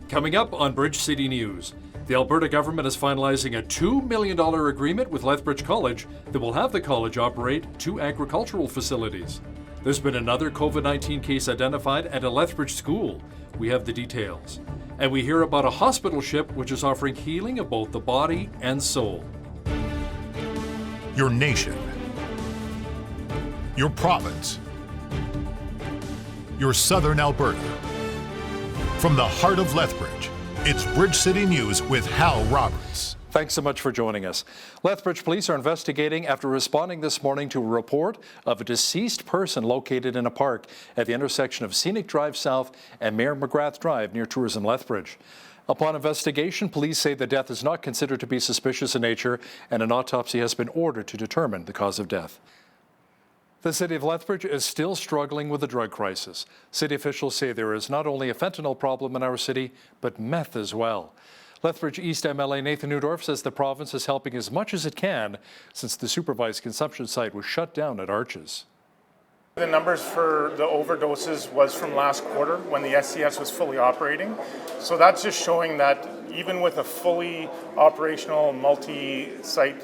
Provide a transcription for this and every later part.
Coming up on Bridge City News, the Alberta government is finalizing a $2 million agreement with Lethbridge College that will have the college operate 2 agricultural facilities. There's been another COVID-19 case identified at a Lethbridge school. We have the details. And we hear about a hospital ship which is offering healing of both the body and soul. Your nation, your province, your southern Alberta. From the heart of Lethbridge, it's Bridge City News with Hal Roberts. Thanks so much for joining us. Lethbridge police are investigating after responding this morning to a report of a deceased person located in a park at the intersection of Scenic Drive South and Mayor McGrath Drive near Tourism Lethbridge. Upon investigation, police say the death is not considered to be suspicious in nature and an autopsy has been ordered to determine the cause of death. The city of Lethbridge is still struggling with the drug crisis. City officials say there is not only a fentanyl problem in our city, but meth as well. Lethbridge East MLA Nathan Neudorf says the province is helping as much as it can since the supervised consumption site was shut down at Arches. The numbers for the overdoses was from last quarter when the SCS was fully operating. So that's just showing that even with a fully operational multi-site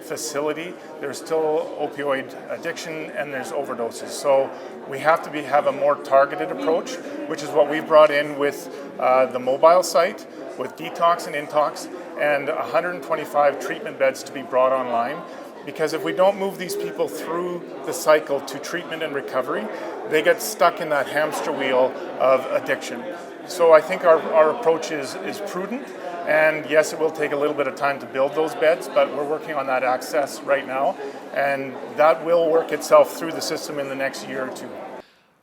facility, there's still opioid addiction and there's overdoses. So we have to have a more targeted approach, which is what we've brought in with the mobile site, with detox and intox, and 125 treatment beds to be brought online. Because if we don't move these people through the cycle to treatment and recovery, they get stuck in that hamster wheel of addiction. So I think our approach is prudent. And yes, it will take a little bit of time to build those beds, but we're working on that access right now, and that will work itself through the system in the next year or two.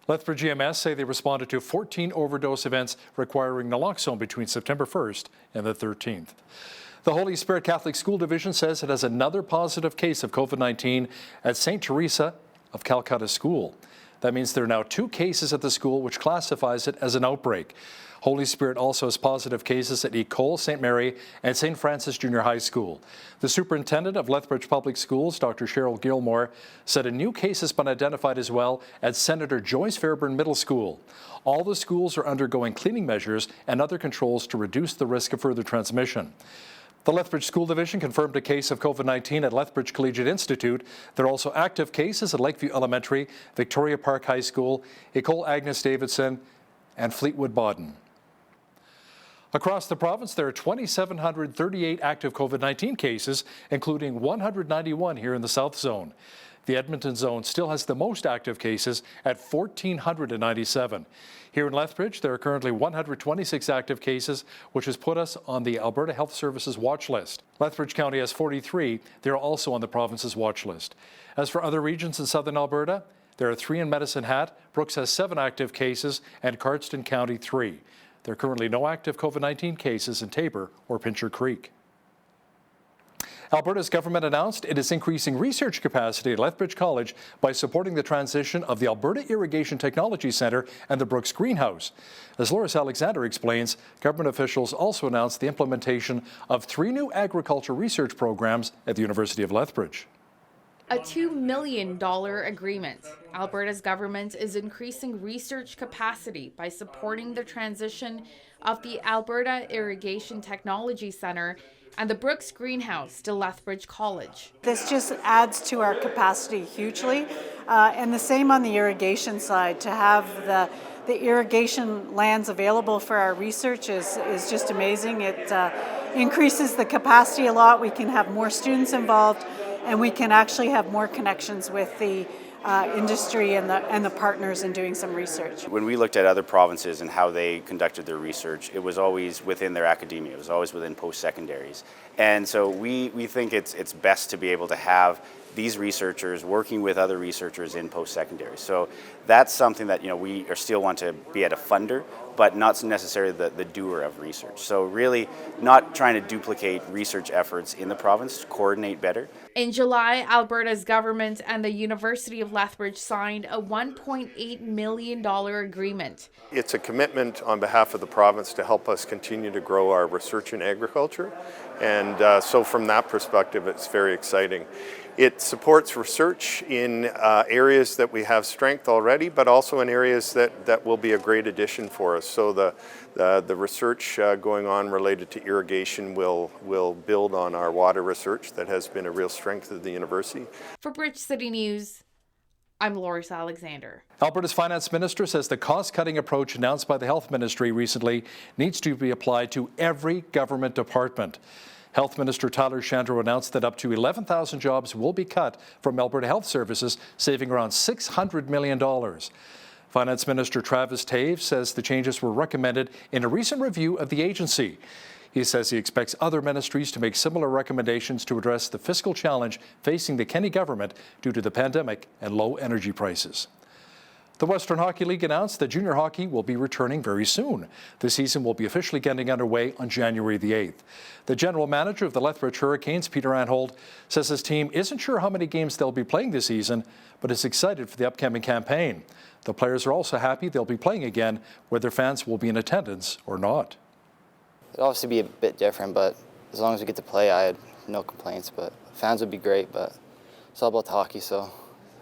Lethbridge EMS say they responded to 14 overdose events requiring naloxone between September 1st and the 13th. The Holy Spirit Catholic School Division says it has another positive case of COVID-19 at St. Teresa of Calcutta School. That means there are now 2 cases at the school, which classifies it as an outbreak. Holy Spirit also has positive cases at Ecole, St. Mary, and St. Francis Junior High School. The superintendent of Lethbridge Public Schools, Dr. Cheryl Gilmore, said a new case has been identified as well at Senator Joyce Fairburn Middle School. All the schools are undergoing cleaning measures and other controls to reduce the risk of further transmission. The Lethbridge School Division confirmed a case of COVID-19 at Lethbridge Collegiate Institute. There are also active cases at Lakeview Elementary, Victoria Park High School, Ecole Agnes Davidson, and Fleetwood Baden. Across the province, there are 2,738 active COVID-19 cases, including 191 here in the South Zone. The Edmonton Zone still has the most active cases at 1,497. Here in Lethbridge, there are currently 126 active cases, which has put us on the Alberta Health Services watch list. Lethbridge County has 43. They're also on the province's watch list. As for other regions in southern Alberta, there are 3 in Medicine Hat. Brooks has 7 active cases, and Cardston County 3. There are currently no active COVID-19 cases in Tabor or Pincher Creek. Alberta's government announced it is increasing research capacity at Lethbridge College by supporting the transition of the Alberta Irrigation Technology Centre and the Brooks Greenhouse. As Loris Alexander explains, government officials also announced the implementation of 3 new agriculture research programs at the University of Lethbridge. A $2 million agreement. Alberta's government is increasing research capacity by supporting the transition of the Alberta Irrigation Technology Centre and the Brooks Greenhouse to Lethbridge College. This just adds to our capacity hugely, and the same on the irrigation side. To have the irrigation lands available for our research is just amazing. It increases the capacity a lot. We can have more students involved, and we can actually have more connections with the industry and the partners in doing some research. When we looked at other provinces and how they conducted their research, it was always within their academia. It was always within post-secondaries. And so we think it's best to be able to have these researchers working with other researchers in post-secondary. So that's something that we still want to be at a funder, but not necessarily the doer of research. So really not trying to duplicate research efforts in the province, to coordinate better. In July, Alberta's government and the University of Lethbridge signed a $1.8 million agreement. It's a commitment on behalf of the province to help us continue to grow our research in agriculture. And so from that perspective, it's very exciting. It supports research in areas that we have strength already, but also in areas that will be a great addition for us. So the research going on related to irrigation will build on our water research that has been a real strength of the university. For Bridge City News, I'm Loris Alexander. Alberta's finance minister says the cost-cutting approach announced by the health ministry recently needs to be applied to every government department. Health Minister Tyler Shandro announced that up to 11,000 jobs will be cut from Alberta Health Services, saving around $600 million. Finance Minister Travis Taves says the changes were recommended in a recent review of the agency. He says he expects other ministries to make similar recommendations to address the fiscal challenge facing the Kenney government due to the pandemic and low energy prices. The Western Hockey League announced that junior hockey will be returning very soon. The season will be officially getting underway on January the 8th. The general manager of the Lethbridge Hurricanes, Peter Anhold, says his team isn't sure how many games they'll be playing this season, but is excited for the upcoming campaign. The players are also happy they'll be playing again, whether fans will be in attendance or not. It'll obviously be a bit different, but as long as we get to play, I had no complaints. But fans would be great, but it's all about the hockey, so it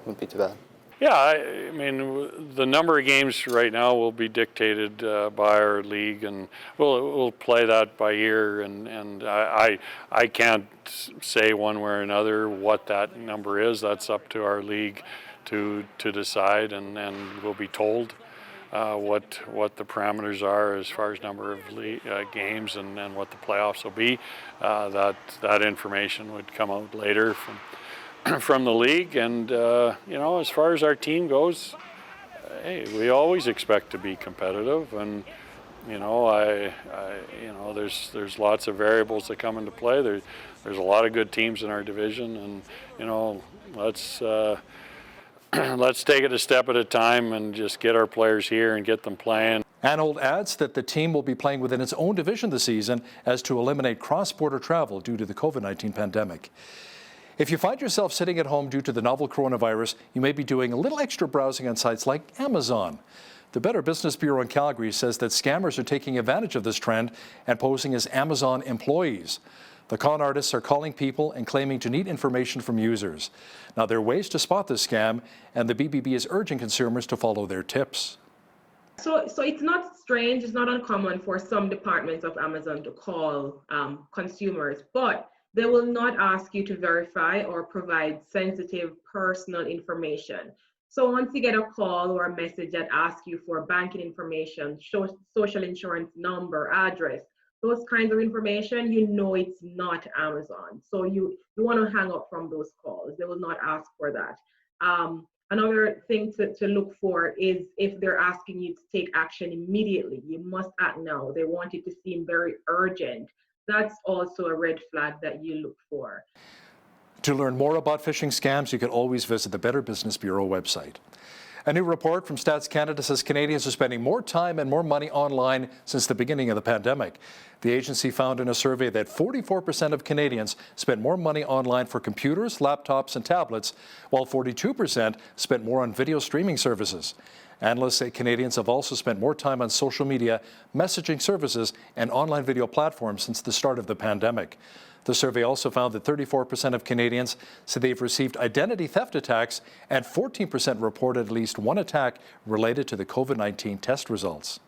wouldn't be too bad. Yeah, I mean, the number of games right now will be dictated by our league, and we'll play that by ear. And I can't say one way or another what that number is. That's up to our league to decide, and we'll be told what the parameters are as far as number of games and what the playoffs will be. That information would come out later from the league, and as far as our team goes, hey, we always expect to be competitive, and there's lots of variables that come into play. There's a lot of good teams in our division, and let's take it a step at a time and just get our players here and get them playing. Anhold adds that the team will be playing within its own division this season as to eliminate cross-border travel due to the COVID-19 pandemic. If you find yourself sitting at home due to the novel coronavirus, you may be doing a little extra browsing on sites like Amazon. The Better Business Bureau in Calgary says that scammers are taking advantage of this trend and posing as Amazon employees. The con artists are calling people and claiming to need information from users. Now, there are ways to spot this scam, and the BBB is urging consumers to follow their tips. So it's not strange, it's not uncommon for some departments of Amazon to call consumers, but they will not ask you to verify or provide sensitive personal information. So once you get a call or a message that asks you for banking information, social insurance number, address, those kinds of information, it's not Amazon. So you want to hang up from those calls. They will not ask for that. Another thing to look for is if they're asking you to take action immediately, you must act now. They want it to seem very urgent. That's also a red flag that you look for. To learn more about phishing scams, you can always visit the Better Business Bureau website. A new report from Stats Canada says Canadians are spending more time and more money online since the beginning of the pandemic. The agency found in a survey that 44% of Canadians spent more money online for computers, laptops, and tablets, while 42% spent more on video streaming services. Analysts say Canadians have also spent more time on social media, messaging services, and online video platforms since the start of the pandemic. The survey also found that 34% of Canadians said they've received identity theft attacks, and 14% reported at least one attack related to the COVID-19 test results.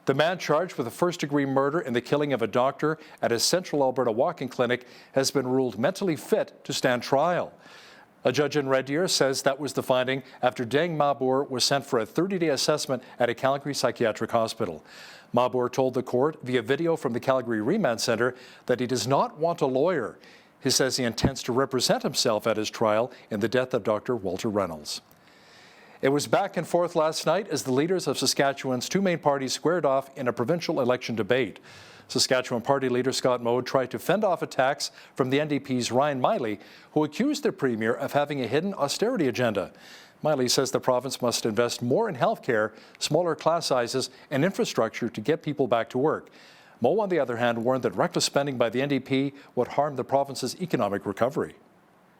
The man charged with a first-degree murder in the killing of a doctor at a Central Alberta walk-in clinic has been ruled mentally fit to stand trial. A judge in Red Deer says that was the finding after Deng Mabur was sent for a 30-day assessment at a Calgary psychiatric hospital. Mabur told the court via video from the Calgary Remand Centre that he does not want a lawyer. He says he intends to represent himself at his trial in the death of Dr. Walter Reynolds. It was back and forth last night as the leaders of Saskatchewan's two main parties squared off in a provincial election debate. Saskatchewan Party leader Scott Moe tried to fend off attacks from the NDP's Ryan Miley, who accused the Premier of having a hidden austerity agenda. Miley says the province must invest more in health care, smaller class sizes, and infrastructure to get people back to work. Moe, on the other hand, warned that reckless spending by the NDP would harm the province's economic recovery.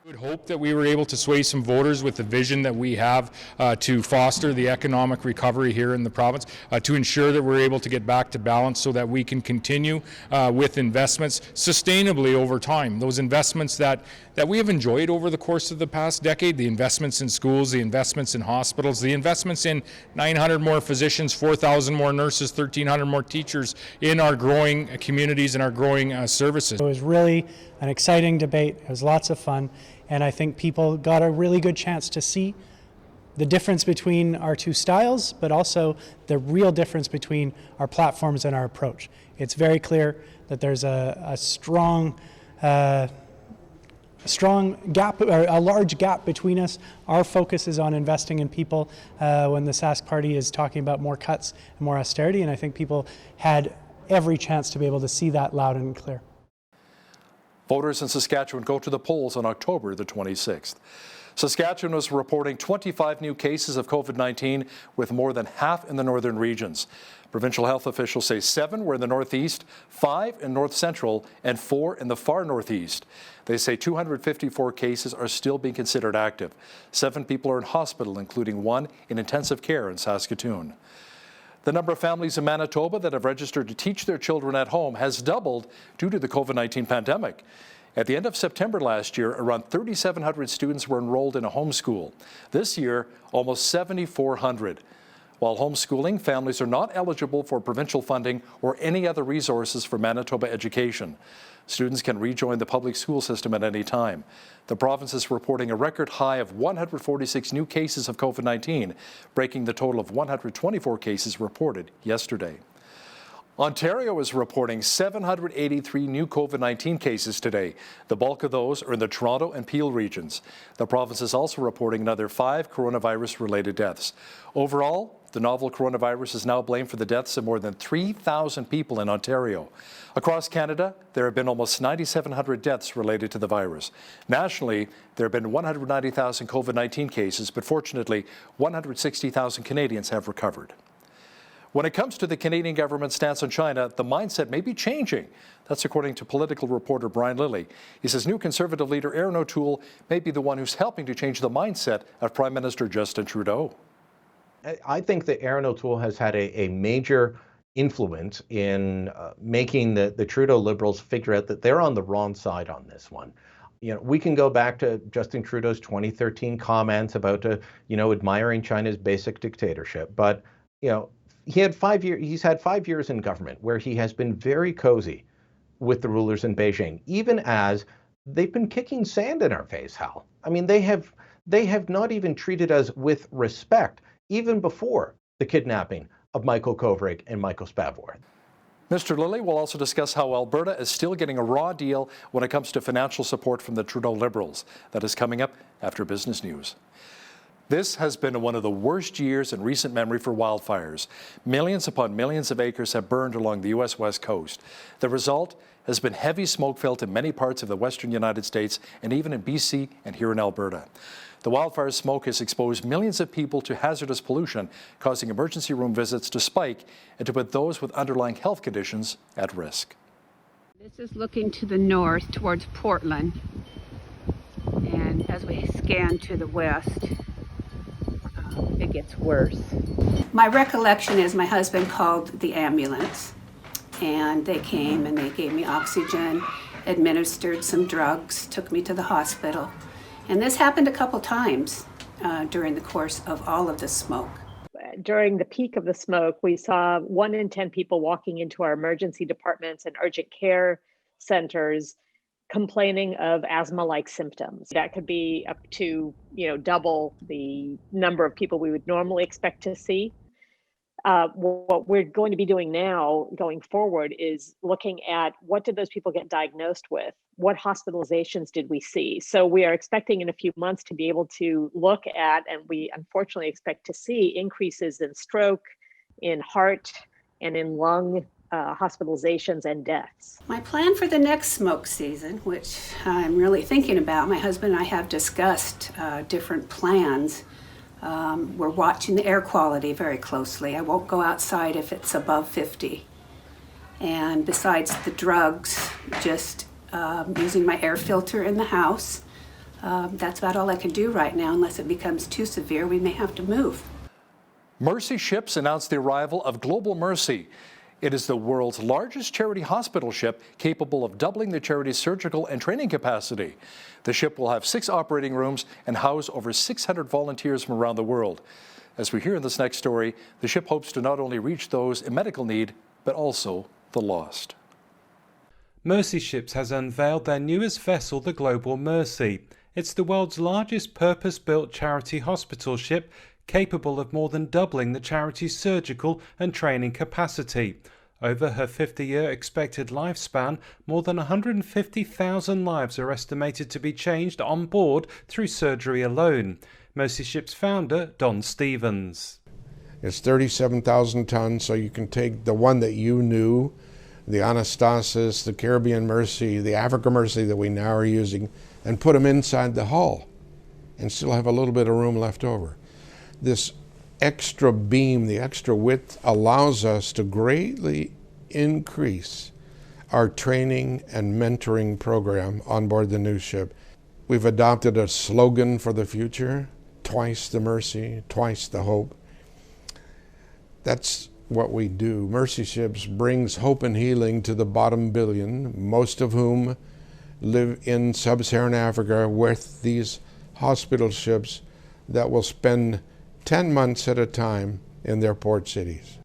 I would hope that we were able to sway some voters with the vision that we have to foster the economic recovery here in the province, to ensure that we're able to get back to balance so that we can continue with investments sustainably over time. Those investments that we have enjoyed over the course of the past decade, the investments in schools, the investments in hospitals, the investments in 900 more physicians, 4,000 more nurses, 1,300 more teachers in our growing communities and our growing services. It was really an exciting debate. It was lots of fun. And I think people got a really good chance to see the difference between our two styles, but also the real difference between our platforms and our approach. It's very clear that there's a strong gap, or a large gap between us. Our focus is on investing in people when the Sask Party is talking about more cuts and more austerity, and I think people had every chance to be able to see that loud and clear. Voters in Saskatchewan go to the polls on October the 26th. Saskatchewan is reporting 25 new cases of COVID-19, with more than half in the northern regions. Provincial health officials say 7 were in the northeast, 5 in north central, and 4 in the far northeast. They say 254 cases are still being considered active. 7 people are in hospital, including 1 in intensive care in Saskatoon. The number of families in Manitoba that have registered to teach their children at home has doubled due to the COVID-19 pandemic. At the end of September last year, around 3,700 students were enrolled in a homeschool. This year, almost 7,400. While homeschooling, families are not eligible for provincial funding or any other resources for Manitoba education. Students can rejoin the public school system at any time. The province is reporting a record high of 146 new cases of COVID-19, breaking the total of 124 cases reported yesterday. Ontario is reporting 783 new COVID-19 cases today. The bulk of those are in the Toronto and Peel regions. The province is also reporting another 5 coronavirus-related deaths. Overall, the novel coronavirus is now blamed for the deaths of more than 3,000 people in Ontario. Across Canada, there have been almost 9,700 deaths related to the virus. Nationally, there have been 190,000 COVID-19 cases, but fortunately, 160,000 Canadians have recovered. When it comes to the Canadian government's stance on China, the mindset may be changing. That's according to political reporter Brian Lilley. He says new Conservative leader Erin O'Toole may be the one who's helping to change the mindset of Prime Minister Justin Trudeau. I think that Erin O'Toole has had a major influence in making the Trudeau Liberals figure out that they're on the wrong side on this one. You know, we can go back to Justin Trudeau's 2013 comments about, admiring China's basic dictatorship, but, he's had 5 years in government where he has been very cozy with the rulers in Beijing, even as they've been kicking sand in our face, Hal. I mean, they have not even treated us with respect, even before the kidnapping of Michael Kovrig and Michael Spavor. Mr. Lilley will also discuss how Alberta is still getting a raw deal when it comes to financial support from the Trudeau Liberals. That is coming up after Business News. This has been one of the worst years in recent memory for wildfires. Millions upon millions of acres have burned along the U.S. West Coast. The result has been heavy smoke felt in many parts of the western United States and even in BC and here in Alberta. The wildfire smoke has exposed millions of people to hazardous pollution, causing emergency room visits to spike and to put those with underlying health conditions at risk. This is looking to the north towards Portland, and as we scan to the west, it gets worse. My recollection is my husband called the ambulance, and they came and they gave me oxygen, administered some drugs, took me to the hospital. And this happened a couple times during the course of all of the smoke. During the peak of the smoke, we saw 1 in 10 people walking into our emergency departments and urgent care centers complaining of asthma-like symptoms. That could be up to, double the number of people we would normally expect to see. What we're going to be doing now, going forward, is looking at what did those people get diagnosed with? What hospitalizations did we see? So we are expecting in a few months to be able to look at, and we unfortunately expect to see, increases in stroke, in heart, and in lung hospitalizations and deaths. My plan for the next smoke season, which I'm really thinking about, my husband and I have discussed different plans. We're watching the air quality very closely. I won't go outside if it's above 50. And besides the drugs, just using my air filter in the house, That's about all I can do right now. Unless it becomes too severe, we may have to move. Mercy Ships announced the arrival of Global Mercy. It is the world's largest charity hospital ship, capable of doubling the charity's surgical and training capacity. The ship will have 6 operating rooms and house over 600 volunteers from around the world. As we hear in this next story, the ship hopes to not only reach those in medical need, but also the lost. Mercy Ships has unveiled their newest vessel, the Global Mercy. It's the world's largest purpose-built charity hospital ship, capable of more than doubling the charity's surgical and training capacity. Over her 50-year expected lifespan, more than 150,000 lives are estimated to be changed on board through surgery alone. Mercy Ships founder, Don Stevens. It's 37,000 tons, so you can take the one that you knew, the Anastasis, the Caribbean Mercy, the Africa Mercy that we now are using, and put them inside the hull and still have a little bit of room left over. This extra beam, the extra width, allows us to greatly increase our training and mentoring program on board the new ship. We've adopted a slogan for the future: twice the mercy, twice the hope. That's what we do. Mercy Ships brings hope and healing to the bottom billion, most of whom live in sub-Saharan Africa, with these hospital ships that will spend 10 months at a time in their port cities.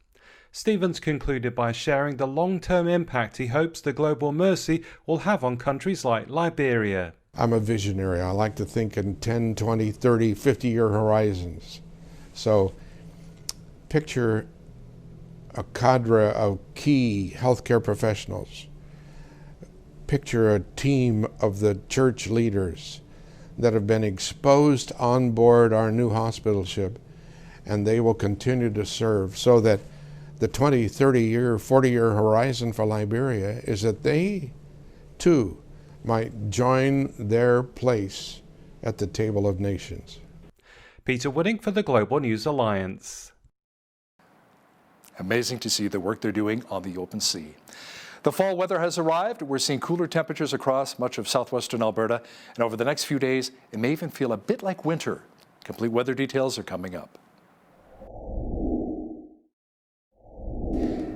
Stevens concluded by sharing the long-term impact he hopes the Global Mercy will have on countries like Liberia. I'm a visionary. I like to think in 10, 20, 30, 50-year horizons. So picture a cadre of key healthcare professionals. Picture a team of the church leaders that have been exposed on board our new hospital ship, and they will continue to serve, so that the 20, 30-year, 40-year horizon for Liberia is that they, too, might join their place at the table of nations. Peter Wooding for the Global News Alliance. Amazing to see the work they're doing on the open sea. The fall weather has arrived. We're seeing cooler temperatures across much of southwestern Alberta, and over the next few days, it may even feel a bit like winter. Complete weather details are coming up.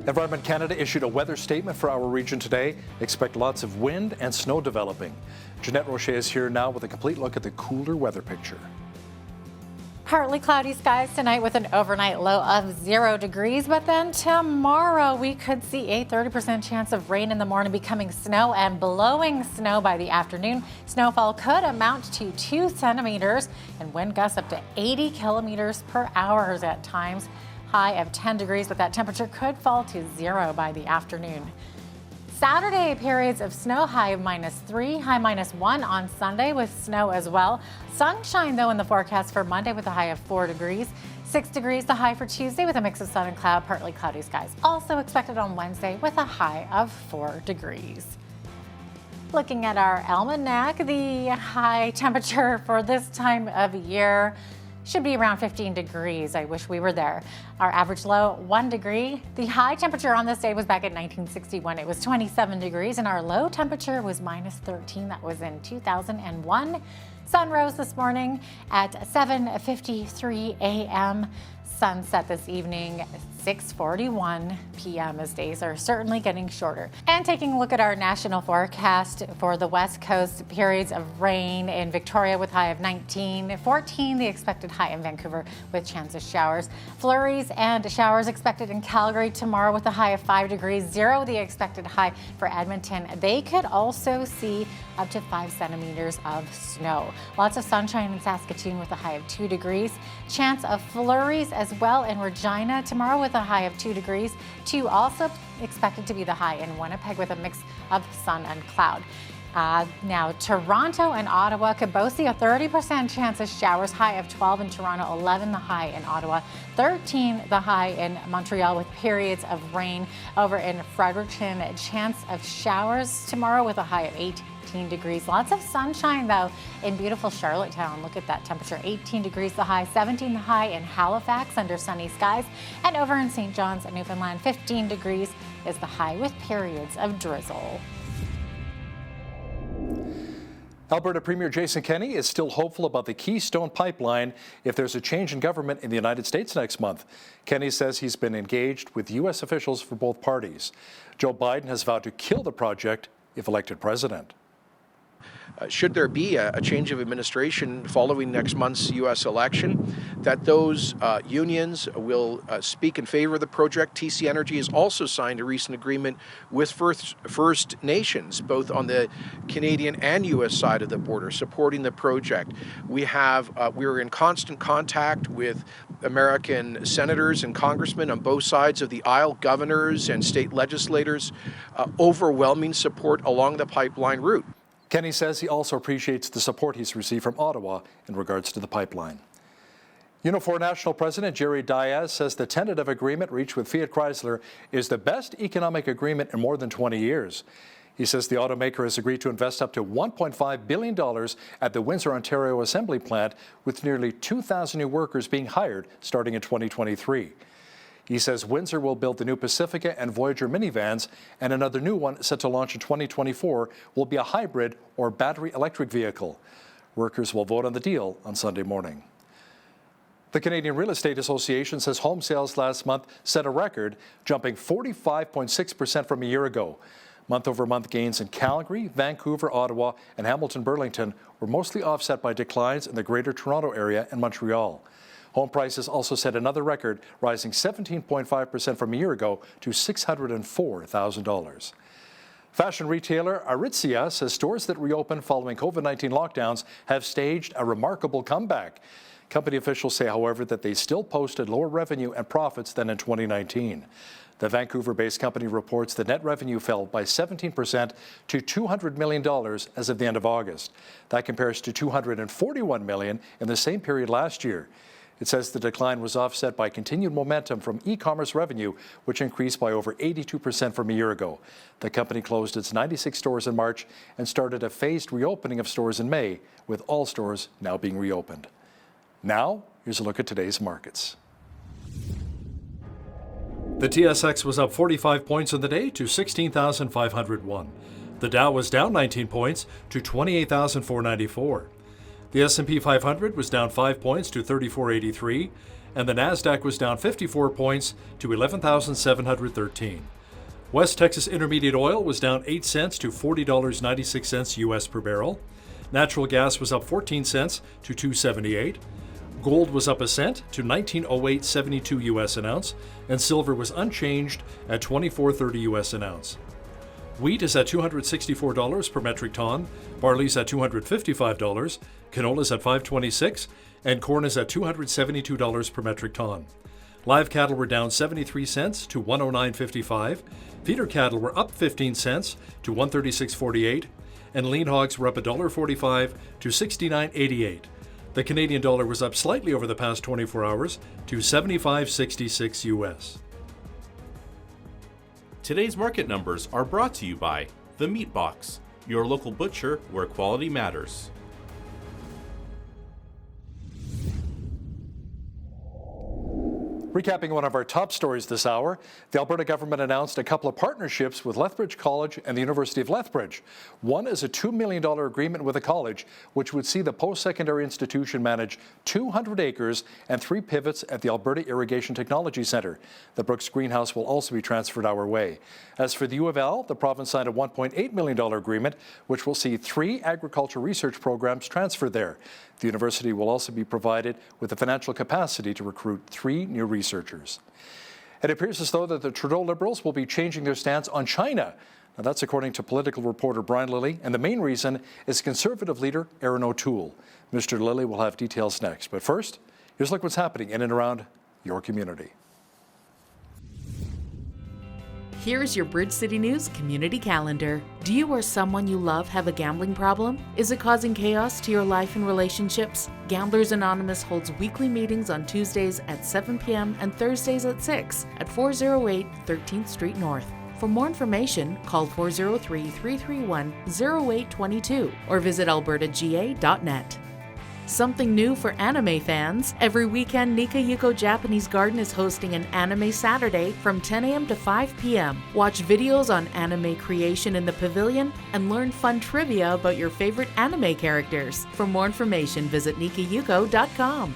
Environment Canada issued a weather statement for our region today. Expect lots of wind and snow developing. Jeanette Rocher is here now with a complete look at the cooler weather picture. Partly cloudy skies tonight with an overnight low of 0 degrees, but then tomorrow we could see a 30% chance of rain in the morning, becoming snow and blowing snow by the afternoon. Snowfall could amount to 2 centimeters and wind gusts up to 80 kilometers per hour at times. High of 10 degrees, but that temperature could fall to 0 by the afternoon. Saturday, periods of snow, high of -3, high -1 on Sunday with snow as well. Sunshine, though, in the forecast for Monday with a high of 4 degrees. 6 degrees the high for Tuesday with a mix of sun and cloud, partly cloudy skies. Also expected on Wednesday with a high of 4 degrees. Looking at our almanac, the high temperature for this time of year should be around 15 degrees. I wish we were there. Our average low, 1 degree. The high temperature on this day was back in 1961. It was 27 degrees, and our low temperature was -13. That was in 2001. Sun rose this morning at 7:53 a.m. Sunset this evening, 6:41 p.m. as days are certainly getting shorter. And taking a look at our national forecast for the West Coast, periods of rain in Victoria with high of 19, 14 the expected high in Vancouver with chance of showers. Flurries and showers expected in Calgary tomorrow with a high of 5 degrees, 0 the expected high for Edmonton. They could also see up to 5 centimeters of snow. Lots of sunshine in Saskatoon with a high of 2 degrees. Chance of flurries as well in Regina tomorrow with a high of 2 degrees. 2 also expected to be the high in Winnipeg with a mix of sun and cloud. Now, Toronto and Ottawa could both see a 30% chance of showers, high of 12 in Toronto, 11 the high in Ottawa, 13 the high in Montreal with periods of rain. Over in Fredericton, a chance of showers tomorrow with a high of 18 degrees. Lots of sunshine, though, in beautiful Charlottetown. Look at that temperature, 18 degrees the high, 17 the high in Halifax under sunny skies. And over in St. John's, Newfoundland, 15 degrees is the high with periods of drizzle. Alberta Premier Jason Kenney is still hopeful about the Keystone Pipeline if there's a change in government in the United States next month. Kenney says he's been engaged with U.S. officials for both parties. Joe Biden has vowed to kill the project if elected president. Should there be a change of administration following next month's U.S. election, that those unions will speak in favor of the project. TC Energy has also signed a recent agreement with First Nations, both on the Canadian and U.S. side of the border, supporting the project. We're in constant contact with American senators and congressmen on both sides of the aisle, governors and state legislators, overwhelming support along the pipeline route. Kenney says he also appreciates the support he's received from Ottawa in regards to the pipeline. Unifor National President Jerry Diaz says the tentative agreement reached with Fiat Chrysler is the best economic agreement in more than 20 years. He says the automaker has agreed to invest up to $1.5 billion at the Windsor, Ontario assembly plant, with nearly 2,000 new workers being hired starting in 2023. He says Windsor will build the new Pacifica and Voyager minivans, and another new one set to launch in 2024 will be a hybrid or battery electric vehicle. Workers will vote on the deal on Sunday morning. The Canadian Real Estate Association says home sales last month set a record, jumping 45.6% from a year ago. Month-over-month gains in Calgary, Vancouver, Ottawa, and Hamilton-Burlington were mostly offset by declines in the Greater Toronto Area and Montreal. Home prices also set another record, rising 17.5% from a year ago to $604,000. Fashion retailer Aritzia says stores that reopened following COVID-19 lockdowns have staged a remarkable comeback. Company officials say, however, that they still posted lower revenue and profits than in 2019. The Vancouver-based company reports that net revenue fell by 17% to $200 million as of the end of August. That compares to $241 million in the same period last year. It says the decline was offset by continued momentum from e-commerce revenue, which increased by over 82% from a year ago. The company closed its 96 stores in March and started a phased reopening of stores in May, with all stores now being reopened. Now, here's a look at today's markets. The TSX was up 45 points in the day to 16,501. The Dow was down 19 points to 28,494. The S&P 500 was down 5 points to 3483, and the Nasdaq was down 54 points to 11,713. West Texas Intermediate Oil was down 8 cents to $40.96 US per barrel. Natural gas was up 14 cents to $2.78. Gold was up a cent to $19.0872 US an ounce, and silver was unchanged at $24.30 US an ounce. Wheat is at $264 per metric ton, barley's at $255, canola's at $526, and corn is at $272 per metric ton. Live cattle were down 73 cents to $109.55, feeder cattle were up 15 cents to $136.48, and lean hogs were up $1.45 to $69.88. The Canadian dollar was up slightly over the past 24 hours to 75.66 US. Today's market numbers are brought to you by The Meat Box, your local butcher where quality matters. Recapping one of our top stories this hour, the Alberta government announced a couple of partnerships with Lethbridge College and the University of Lethbridge. One is a $2 million agreement with the college, which would see the post-secondary institution manage 200 acres and 3 pivots at the Alberta Irrigation Technology Centre. The Brooks Greenhouse will also be transferred our way. As for the U of L, the province signed a $1.8 million agreement, which will see 3 agriculture research programs transferred there. The university will also be provided with the financial capacity to recruit 3 new researchers. It appears as though that the Trudeau Liberals will be changing their stance on China. Now, that's according to political reporter Brian Lilly, and the main reason is Conservative leader Erin O'Toole. Mr. Lilly will have details next. But first, here's a look what's happening in and around your community. Here's your Bridge City News community calendar. Do you or someone you love have a gambling problem? Is it causing chaos to your life and relationships? Gamblers Anonymous holds weekly meetings on Tuesdays at 7 p.m. and Thursdays at 6 at 408 13th Street North. For more information, call 403-331-0822 or visit albertaga.net. Something new for anime fans. Every weekend, Nika Yuko Japanese Garden is hosting an Anime Saturday from 10 a.m. to 5 p.m. Watch videos on anime creation in the pavilion and learn fun trivia about your favorite anime characters. For more information, visit nikayuko.com.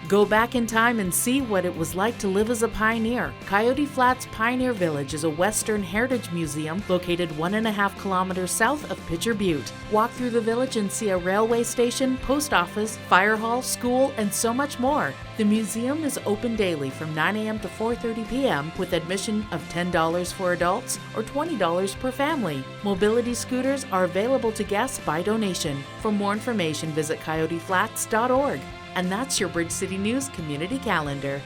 Go back in time and see what it was like to live as a pioneer. Coyote Flats Pioneer Village is a Western heritage museum located 1.5 kilometers south of Pitcher Butte. Walk through the village and see a railway station, post office, fire hall, school, and so much more. The museum is open daily from 9 a.m. to 4:30 p.m. with admission of $10 for adults or $20 per family. Mobility scooters are available to guests by donation. For more information, visit coyoteflats.org. And that's your Bridge City News Community Calendar.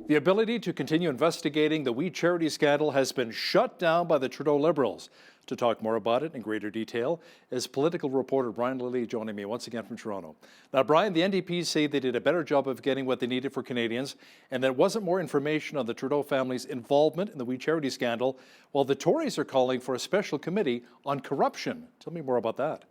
The ability to continue investigating the We Charity scandal has been shut down by the Trudeau Liberals. To talk more about it in greater detail is political reporter Brian Lilly joining me once again from Toronto. Now, Brian, the NDP say they did a better job of getting what they needed for Canadians, and there wasn't more information on the Trudeau family's involvement in the We Charity scandal, while the Tories are calling for a special committee on corruption. Tell me more about that.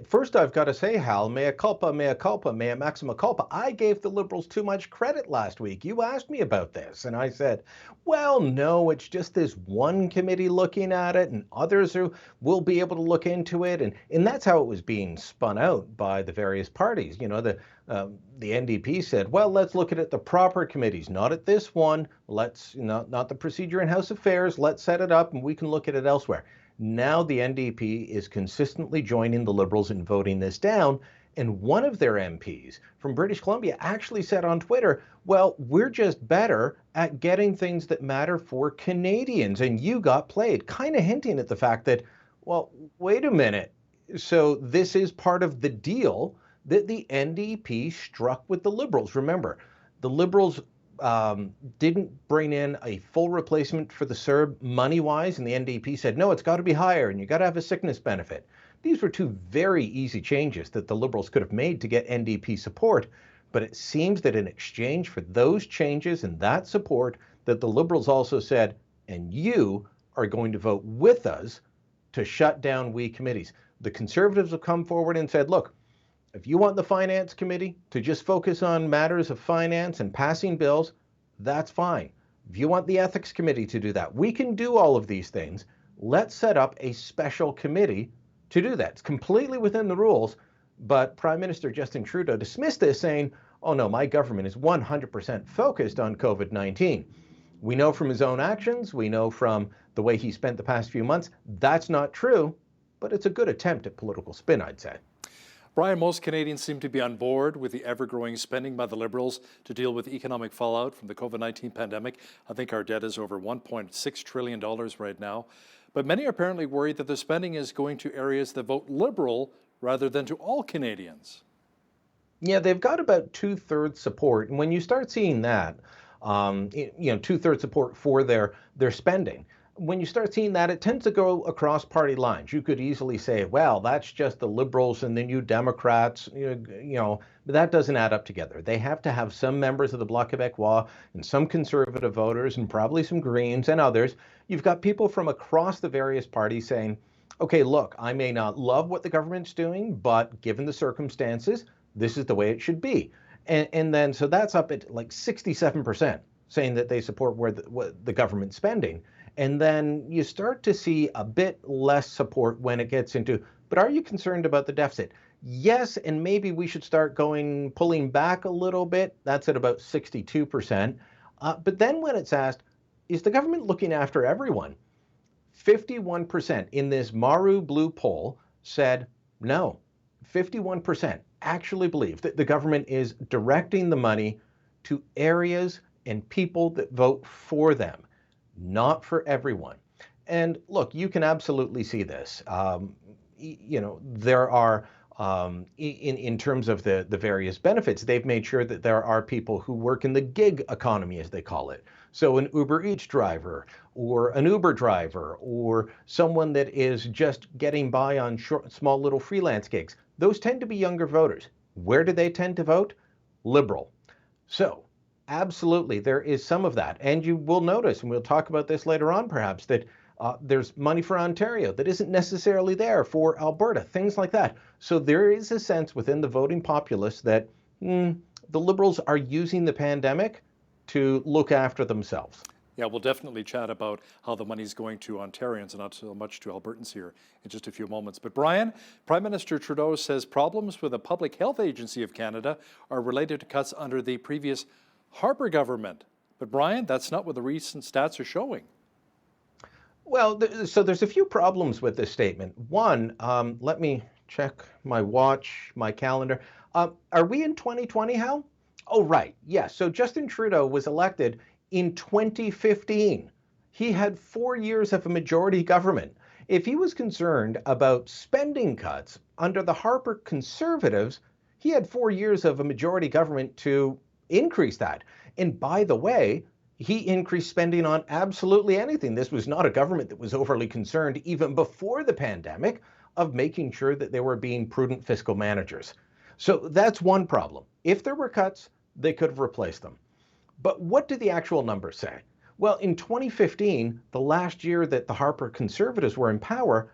First I've got to say, Hal, mea culpa, mea maxima culpa. I gave the Liberals too much credit last week. You asked me about this, and I said, well, no, it's just this one committee looking at it, and others who will be able to look into it. And that's how it was being spun out by the various parties. You know, the NDP said, well, let's look at it the proper committees, not at this one. Let's, not the Procedure and House Affairs. Let's set it up, and we can look at it elsewhere. Now the NDP is consistently joining the Liberals in voting this down, and one of their MPs from British Columbia actually said on Twitter, well, we're just better at getting things that matter for Canadians, and you got played, kind of hinting at the fact that, well, wait a minute, so this is part of the deal that the NDP struck with the Liberals. Remember, the Liberals didn't bring in a full replacement for the CERB money-wise, and the NDP said, no, it's got to be higher, and you got to have a sickness benefit. These were two very easy changes that the Liberals could have made to get NDP support, but it seems that in exchange for those changes and that support, that the Liberals also said, and you are going to vote with us to shut down We committees. The Conservatives have come forward and said, look, if you want the Finance Committee to just focus on matters of finance and passing bills, that's fine. If you want the Ethics Committee to do that, we can do all of these things. Let's set up a special committee to do that. It's completely within the rules, but Prime Minister Justin Trudeau dismissed this, saying, oh no, my government is 100% focused on COVID-19. We know from his own actions, we know from the way he spent the past few months, that's not true, but it's a good attempt at political spin, I'd say. Brian, most Canadians seem to be on board with the ever-growing spending by the Liberals to deal with economic fallout from the COVID-19 pandemic. I think our debt is over $1.6 trillion right now. But many are apparently worried that the spending is going to areas that vote Liberal rather than to all Canadians. Yeah, they've got about 2/3 support. And when you start seeing that, 2/3 support for their spending, when you start seeing that, it tends to go across party lines. You could easily say, well, that's just the Liberals and the New Democrats, but that doesn't add up together. They have to have some members of the Bloc Québécois and some Conservative voters and probably some Greens and others. You've got people from across the various parties saying, okay, look, I may not love what the government's doing, but given the circumstances, this is the way it should be. And then, so that's up at like 67% saying that they support what the government's spending. And then you start to see a bit less support when it gets into, but are you concerned about the deficit? Yes, and maybe we should start pulling back a little bit. That's at about 62%. But then when it's asked, is the government looking after everyone? 51% in this Maru Blue poll said no. 51% actually believe that the government is directing the money to areas and people that vote for them, not for everyone. And look, you can absolutely see this. There are, in terms of the various benefits, they've made sure that there are people who work in the gig economy, as they call it. So an Uber Eats driver, or an Uber driver, or someone that is just getting by on small little freelance gigs. Those tend to be younger voters. Where do they tend to vote? Liberal. So absolutely, there is some of that. And you will notice, and we'll talk about this later on perhaps, that There's money for Ontario that isn't necessarily there for Alberta, things like that. So there is a sense within the voting populace that the Liberals are using the pandemic to look after themselves. Yeah, we'll definitely chat about how the money's going to Ontarians and not so much to Albertans here in just a few moments. But Brian, Prime Minister Trudeau says problems with the Public Health Agency of Canada are related to cuts under the previous Harper government. But Brian, that's not what the recent stats are showing. Well, so there's a few problems with this statement. One, let me check my watch, my calendar. Are we in 2020, Hal? Oh, right. Yes. So Justin Trudeau was elected in 2015. He had 4 years of a majority government. If he was concerned about spending cuts under the Harper Conservatives, he had 4 years of a majority government to increase that. And by the way, he increased spending on absolutely anything. This was not a government that was overly concerned, even before the pandemic, of making sure that they were being prudent fiscal managers. So that's one problem. If there were cuts, they could have replaced them. But what do the actual numbers say? Well, in 2015, the last year that the Harper Conservatives were in power,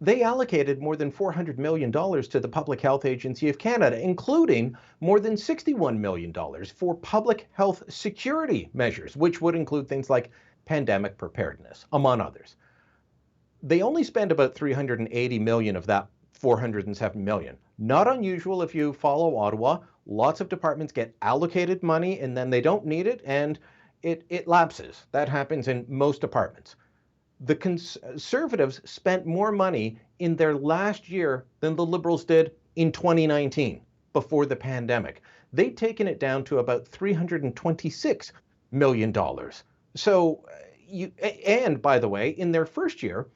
they allocated more than $400 million to the Public Health Agency of Canada, including more than $61 million for public health security measures, which would include things like pandemic preparedness, among others. They only spent about $380 million of that $407 million. Not unusual if you follow Ottawa. Lots of departments get allocated money and then they don't need it and it lapses. That happens in most departments. The Conservatives spent more money in their last year than the Liberals did in 2019, before the pandemic. They'd taken it down to about $326 million. So, and by the way, in their first year,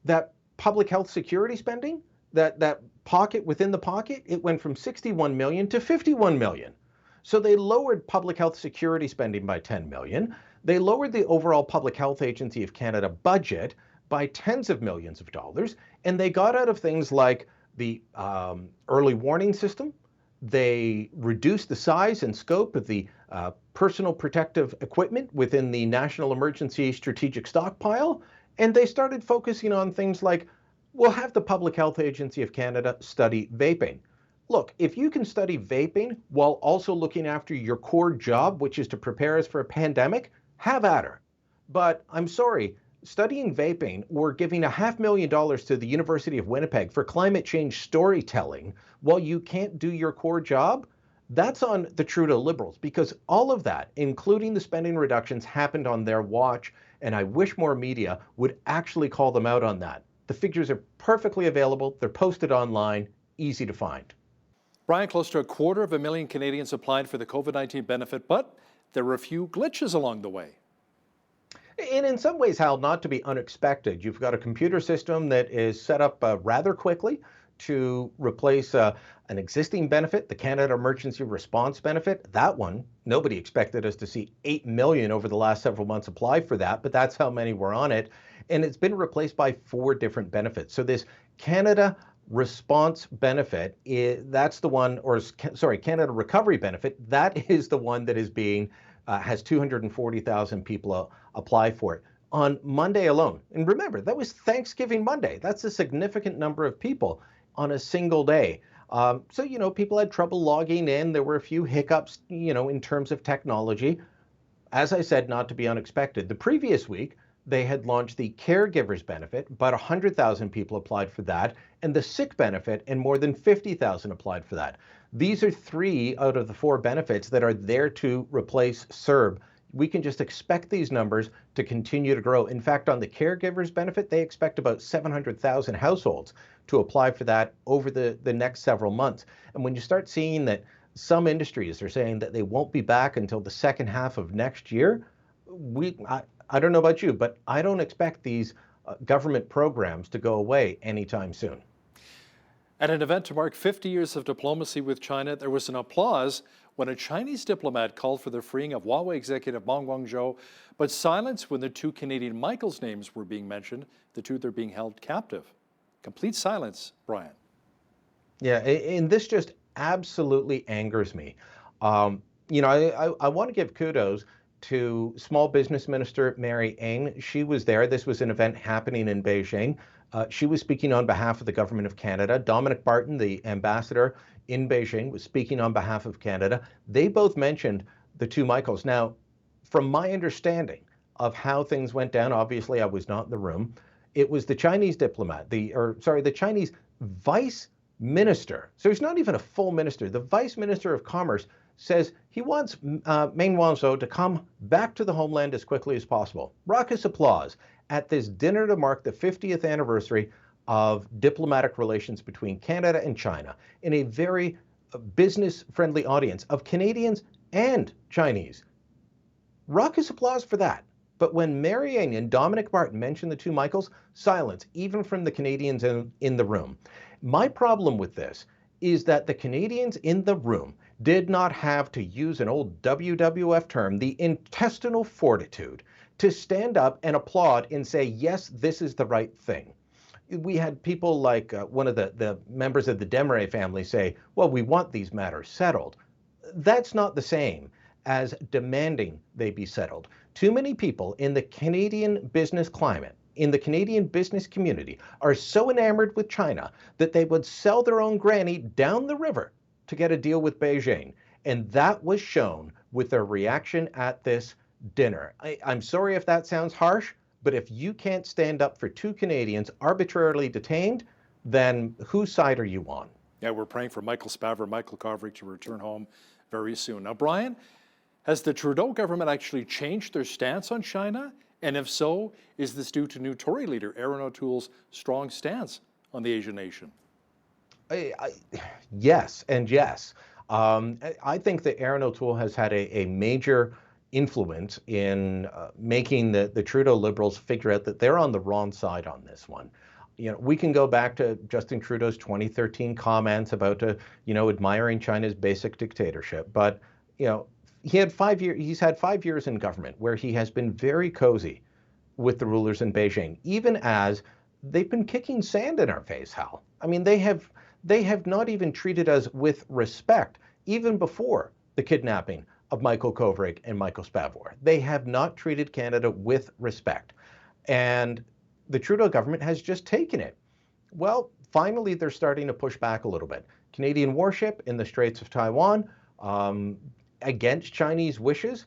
that public health security spending, that pocket within the pocket, it went from 61 million to 51 million. So they lowered public health security spending by 10 million. They lowered the overall Public Health Agency of Canada budget by tens of millions of dollars, and they got out of things like the early warning system. They reduced the size and scope of the personal protective equipment within the National Emergency Strategic Stockpile, and they started focusing on things like, we'll have the Public Health Agency of Canada study vaping. Look, if you can study vaping while also looking after your core job, which is to prepare us for a pandemic, have at her. But I'm sorry, studying vaping or giving $500,000 to the University of Winnipeg for climate change storytelling while you can't do your core job, that's on the Trudeau Liberals, because all of that, including the spending reductions, happened on their watch, and I wish more media would actually call them out on that. The figures are perfectly available, they're posted online, easy to find. Brian, close to 250,000 Canadians applied for the COVID-19 benefit, but there were a few glitches along the way. And in some ways, Hal, not to be unexpected, you've got a computer system that is set up rather quickly to replace an existing benefit, the Canada Emergency Response Benefit. That one, nobody expected us to see 8 million over the last several months apply for that, but that's how many were on it. And it's been replaced by 4 different benefits. So this Canada Response Benefit, that's the one, or sorry, Canada Recovery Benefit, that is the one that is being, has 240,000 people apply for it on Monday alone. And remember, that was Thanksgiving Monday. That's a significant number of people on a single day. So, you know, people had trouble logging in. There were a few hiccups, you know, in terms of technology. As I said, not to be unexpected. The previous week, they had launched the Caregivers Benefit. About 100,000 people applied for that, and the Sick Benefit, and more than 50,000 applied for that. These are 3 out of the 4 benefits that are there to replace CERB. We can just expect these numbers to continue to grow. In fact, on the Caregivers Benefit, they expect about 700,000 households to apply for that over the next several months. And when you start seeing that some industries are saying that they won't be back until the second half of next year, I don't know about you, but I don't expect these government programs to go away anytime soon. At an event to mark 50 years of diplomacy with China, there was an applause when a Chinese diplomat called for the freeing of Huawei executive Meng Wanzhou, but silence when the 2 Canadian Michaels' names were being mentioned, the 2 that are being held captive. Complete silence, Brian. Yeah, and this just absolutely angers me. You know, I want to give kudos to Small Business Minister Mary Ng. She was there. This was an event happening in Beijing. She was speaking on behalf of the Government of Canada. Dominic Barton, the ambassador in Beijing, was speaking on behalf of Canada. They both mentioned the two Michaels. Now, from my understanding of how things went down, obviously I was not in the room, it was the Chinese diplomat, the Chinese vice minister. So he's not even a full minister. The vice minister of commerce says he wants Meng Wanzhou to come back to the homeland as quickly as possible. Raucous applause at this dinner to mark the 50th anniversary of diplomatic relations between Canada and China in a very business-friendly audience of Canadians and Chinese. Raucous applause for that. But when Mary Ng and Dominic Barton mentioned the two Michaels, silence, even from the Canadians in the room. My problem with this is that the Canadians in the room did not have, to use an old WWF term, the intestinal fortitude to stand up and applaud and say, yes, this is the right thing. We had people like one of the members of the Desmarais family say, well, we want these matters settled. That's not the same as demanding they be settled. Too many people in the Canadian business climate, in the Canadian business community, are so enamored with China that they would sell their own granny down the river to get a deal with Beijing. And that was shown with their reaction at this dinner. I'm sorry if that sounds harsh, but if you can't stand up for two Canadians arbitrarily detained, then whose side are you on? Yeah, we're praying for Michael Spavor, Michael Kovrig to return home very soon. Now, Brian, has the Trudeau government actually changed their stance on China? And if so, is this due to new Tory leader Erin O'Toole's strong stance on the Asian nation? Yes and yes. I think that Erin O'Toole has had a major influence in making the Trudeau Liberals figure out that they're on the wrong side on this one. You know, we can go back to Justin Trudeau's 2013 comments about, admiring China's basic dictatorship. But, he's had 5 years in government where he has been very cozy with the rulers in Beijing, even as they've been kicking sand in our face, Hal. I mean, they have not even treated us with respect, even before the kidnapping of Michael Kovrig and Michael Spavor. They have not treated Canada with respect. And the Trudeau government has just taken it. Well, finally, they're starting to push back a little bit. Canadian warship in the Straits of Taiwan, against Chinese wishes.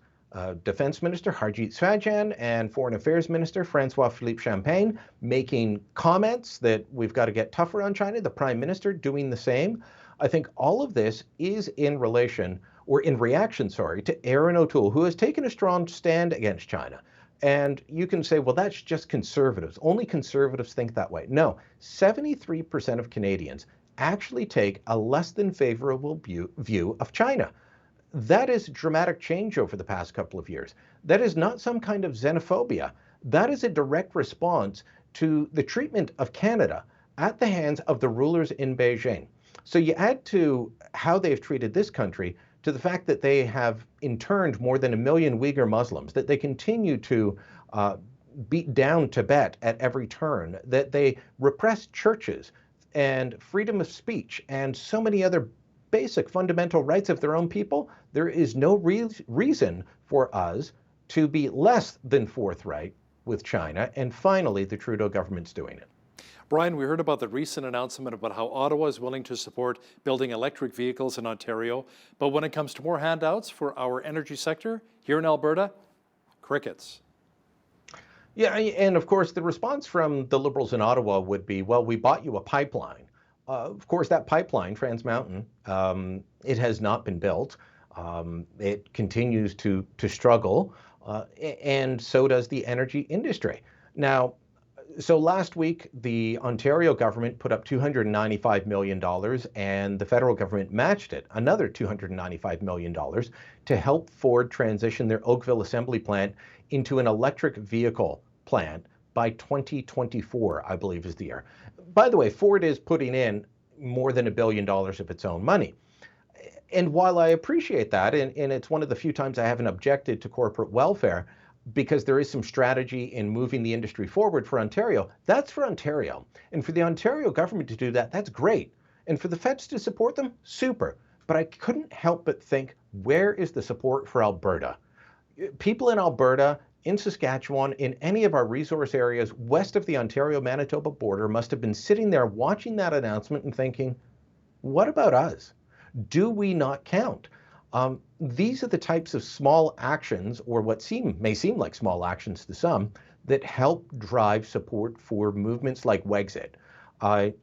Defense Minister Harjit Sajjan and Foreign Affairs Minister Francois-Philippe Champagne making comments that we've got to get tougher on China, the Prime Minister doing the same. I think all of this is in reaction to Erin O'Toole, who has taken a strong stand against China. And you can say, well, that's just conservatives. Only conservatives think that way. No, 73% of Canadians actually take a less than favorable view of China. That is dramatic change over the past couple of years. That is not some kind of xenophobia. That is a direct response to the treatment of Canada at the hands of the rulers in Beijing. So you add to how they've treated this country to the fact that they have interned more than 1 million Uyghur Muslims, that they continue to beat down Tibet at every turn, that they repress churches and freedom of speech and so many other basic fundamental rights of their own people. There is no reason for us to be less than forthright with China. And finally, the Trudeau government's doing it. Brian, we heard about the recent announcement about how Ottawa is willing to support building electric vehicles in Ontario. But when it comes to more handouts for our energy sector here in Alberta, crickets. Yeah, and of course, the response from the Liberals in Ottawa would be, well, we bought you a pipeline. Of course, that pipeline, Trans Mountain, it has not been built. It continues to struggle, and so does the energy industry. Now, so last week, the Ontario government put up $295 million, and the federal government matched it, another $295 million, to help Ford transition their Oakville assembly plant into an electric vehicle plant by 2024, I believe is the year. By the way, Ford is putting in more than $1 billion of its own money. And while I appreciate that, and it's one of the few times I haven't objected to corporate welfare, because there is some strategy in moving the industry forward for Ontario, that's for Ontario. And for the Ontario government to do that, that's great. And for the feds to support them, super. But I couldn't help but think, where is the support for Alberta? People in Alberta, in Saskatchewan, in any of our resource areas west of the Ontario-Manitoba border must have been sitting there watching that announcement and thinking, what about us? Do we not count? These are the types of small actions, or what may seem like small actions to some, that help drive support for movements like Wexit. I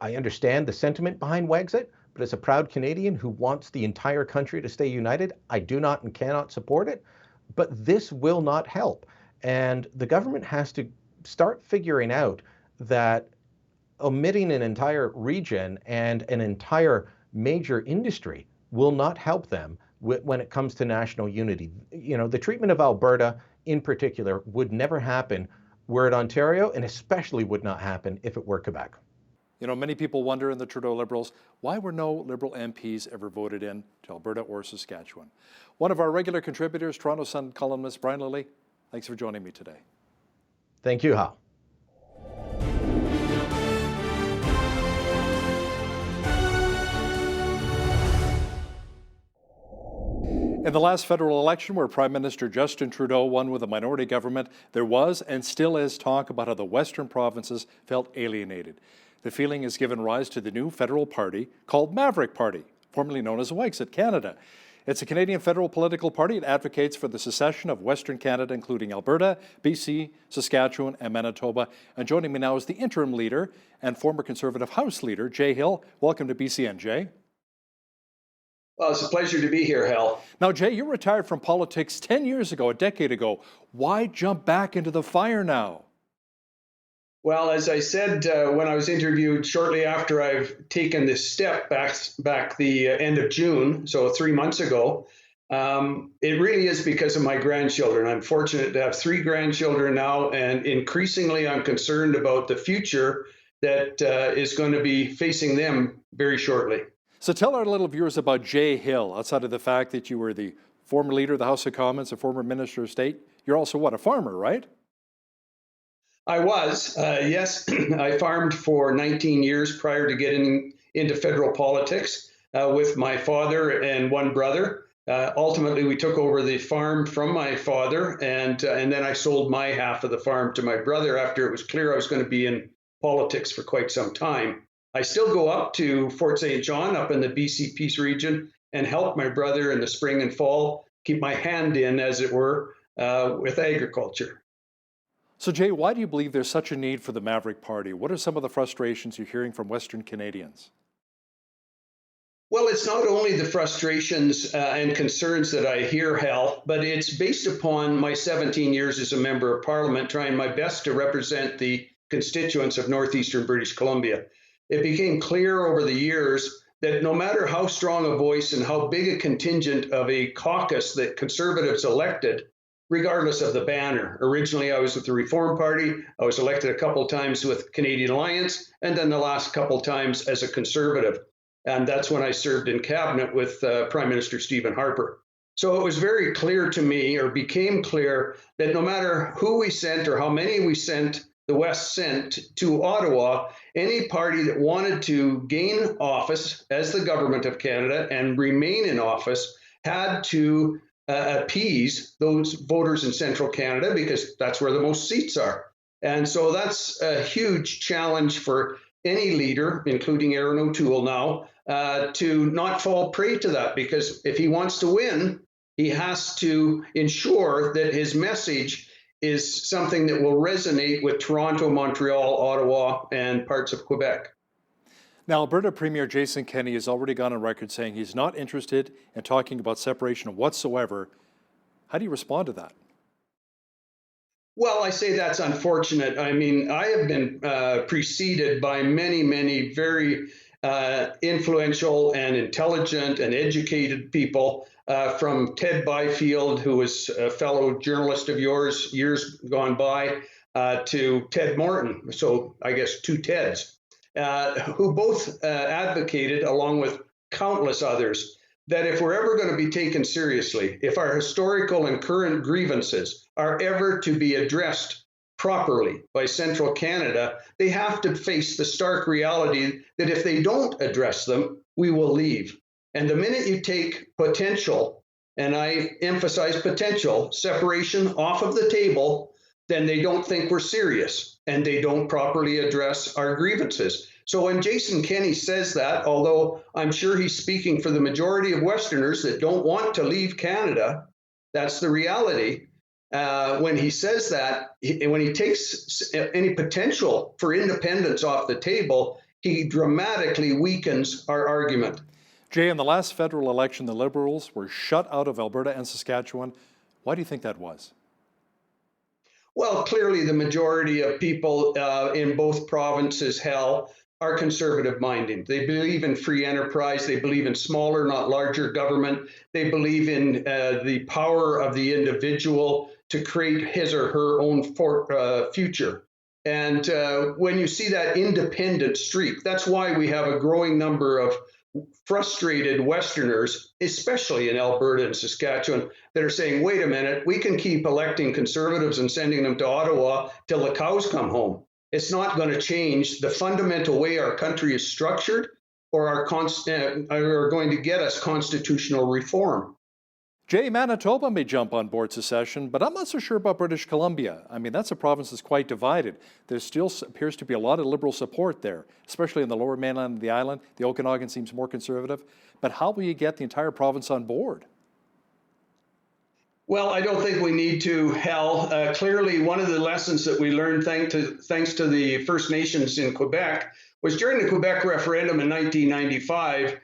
understand the sentiment behind Wexit, but as a proud Canadian who wants the entire country to stay united, I do not and cannot support it. But this will not help. And the government has to start figuring out that omitting an entire region and an entire major industry will not help them when it comes to national unity. You know, the treatment of Alberta in particular would never happen were it Ontario, and especially would not happen if it were Quebec. You know, many people wonder in the Trudeau Liberals, why were no Liberal MPs ever voted in to Alberta or Saskatchewan? One of our regular contributors, Toronto Sun columnist Brian Lilly, thanks for joining me today. Thank you, Hal. In the last federal election, where Prime Minister Justin Trudeau won with a minority government, there was and still is talk about how the Western provinces felt alienated. The feeling has given rise to the new federal party called Maverick Party, formerly known as Wexit Canada. It's a Canadian federal political party. It advocates for the secession of Western Canada, including Alberta, BC, Saskatchewan, and Manitoba. And joining me now is the interim leader and former Conservative House leader, Jay Hill. Welcome to BCN, Jay. Well, it's a pleasure to be here, Hal. Now, Jay, you retired from politics 10 years ago, a decade ago. Why jump back into the fire now? Well, as I said when I was interviewed shortly after I've taken this step back the end of June, so 3 months ago, it really is because of my grandchildren. I'm fortunate to have 3 grandchildren now, and increasingly I'm concerned about the future that is going to be facing them very shortly. So tell our little viewers about Jay Hill, outside of the fact that you were the former leader of the House of Commons, a former Minister of State. You're also, what, a farmer, right? I was, yes. I farmed for 19 years prior to getting into federal politics with my father and one brother. Ultimately, we took over the farm from my father, and then I sold my half of the farm to my brother after it was clear I was going to be in politics for quite some time. I still go up to Fort St. John up in the BC Peace region and help my brother in the spring and fall, keep my hand in, as it were, with agriculture. So, Jay, why do you believe there's such a need for the Maverick Party? What are some of the frustrations you're hearing from Western Canadians? Well, it's not only the frustrations and concerns that I hear, Hal, but it's based upon my 17 years as a member of Parliament, trying my best to represent the constituents of northeastern British Columbia. It became clear over the years that no matter how strong a voice and how big a contingent of a caucus that Conservatives elected, regardless of the banner. Originally, I was with the Reform Party. I was elected a couple times with Canadian Alliance, and then the last couple times as a Conservative. And that's when I served in cabinet with Prime Minister Stephen Harper. So it was very clear to me, or became clear, that no matter who we sent or how many we sent, the West sent to Ottawa, any party that wanted to gain office as the government of Canada and remain in office had to appease those voters in central Canada, because that's where the most seats are. And so that's a huge challenge for any leader, including Aaron O'Toole now, to not fall prey to that, because if he wants to win, he has to ensure that his message is something that will resonate with Toronto, Montreal, Ottawa, and parts of Quebec. Now, Alberta Premier Jason Kenney has already gone on record saying he's not interested in talking about separation whatsoever. How do you respond to that? Well, I say that's unfortunate. I mean, I have been preceded by many, many very influential and intelligent and educated people, from Ted Byfield, who was a fellow journalist of yours years gone by, to Ted Morton. So I guess 2 Teds, who both advocated, along with countless others, that if we're ever going to be taken seriously, if our historical and current grievances are ever to be addressed properly by Central Canada, they have to face the stark reality that if they don't address them, we will leave. And the minute you take potential and I emphasize potential, separation off of the table, then they don't think we're serious and they don't properly address our grievances. So when Jason Kenney says that, although I'm sure he's speaking for the majority of Westerners that don't want to leave Canada, that's the reality. When he says that, when he takes any potential for independence off the table, he dramatically weakens our argument. Jay, in the last federal election, the Liberals were shut out of Alberta and Saskatchewan. Why do you think that was? Well, clearly the majority of people in both provinces, Hal, are conservative-minded. They believe in free enterprise. They believe in smaller, not larger government. They believe in the power of the individual to create his or her own future. And when you see that independent streak, that's why we have a growing number of frustrated Westerners, especially in Alberta and Saskatchewan, that are saying, wait a minute, we can keep electing Conservatives and sending them to Ottawa till the cows come home. It's not going to change the fundamental way our country is structured or are going to get us constitutional reform. Jay, Manitoba may jump on board secession, but I'm not so sure about British Columbia. I mean, that's a province that's quite divided. There still appears to be a lot of Liberal support there, especially in the lower mainland of the island. The Okanagan seems more conservative. But how will you get the entire province on board? Well, I don't think we need to, Hal. Clearly, one of the lessons that we learned thanks to the First Nations in Quebec was during the Quebec referendum in 1995,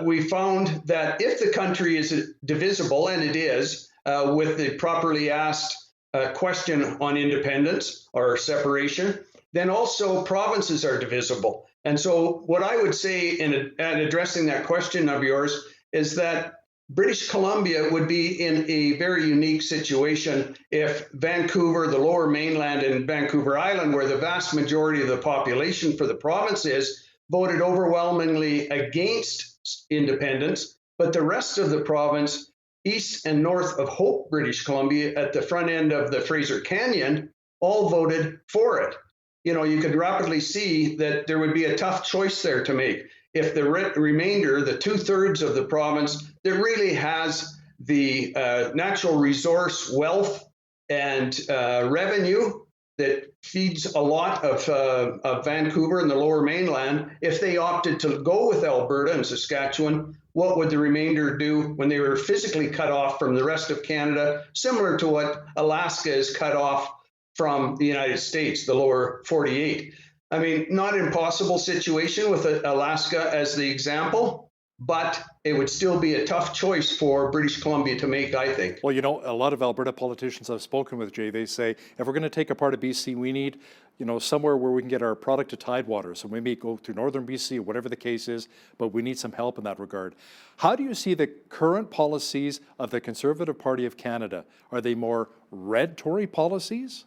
we found that if the country is divisible, and it is, with the properly asked question on independence or separation, then also provinces are divisible. And so what I would say in addressing that question of yours is that British Columbia would be in a very unique situation if Vancouver, the lower mainland, and Vancouver Island, where the vast majority of the population for the province is, voted overwhelmingly against independence, but the rest of the province, east and north of Hope, British Columbia, at the front end of the Fraser Canyon, all voted for it. You know, you could rapidly see that there would be a tough choice there to make. If the remainder, the 2/3 of the province that really has the natural resource wealth and revenue that feeds a lot of Vancouver and the lower mainland, if they opted to go with Alberta and Saskatchewan, what would the remainder do when they were physically cut off from the rest of Canada, similar to what Alaska is cut off from the United States, the lower 48? I mean, not an impossible situation with Alaska as the example, but it would still be a tough choice for British Columbia to make, I think. Well, you know, a lot of Alberta politicians I've spoken with, Jay, they say, if we're going to take a part of BC, we need, you know, somewhere where we can get our product to Tidewater. So we may go to northern BC, whatever the case is, but we need some help in that regard. How do you see the current policies of the Conservative Party of Canada? Are they more red Tory policies?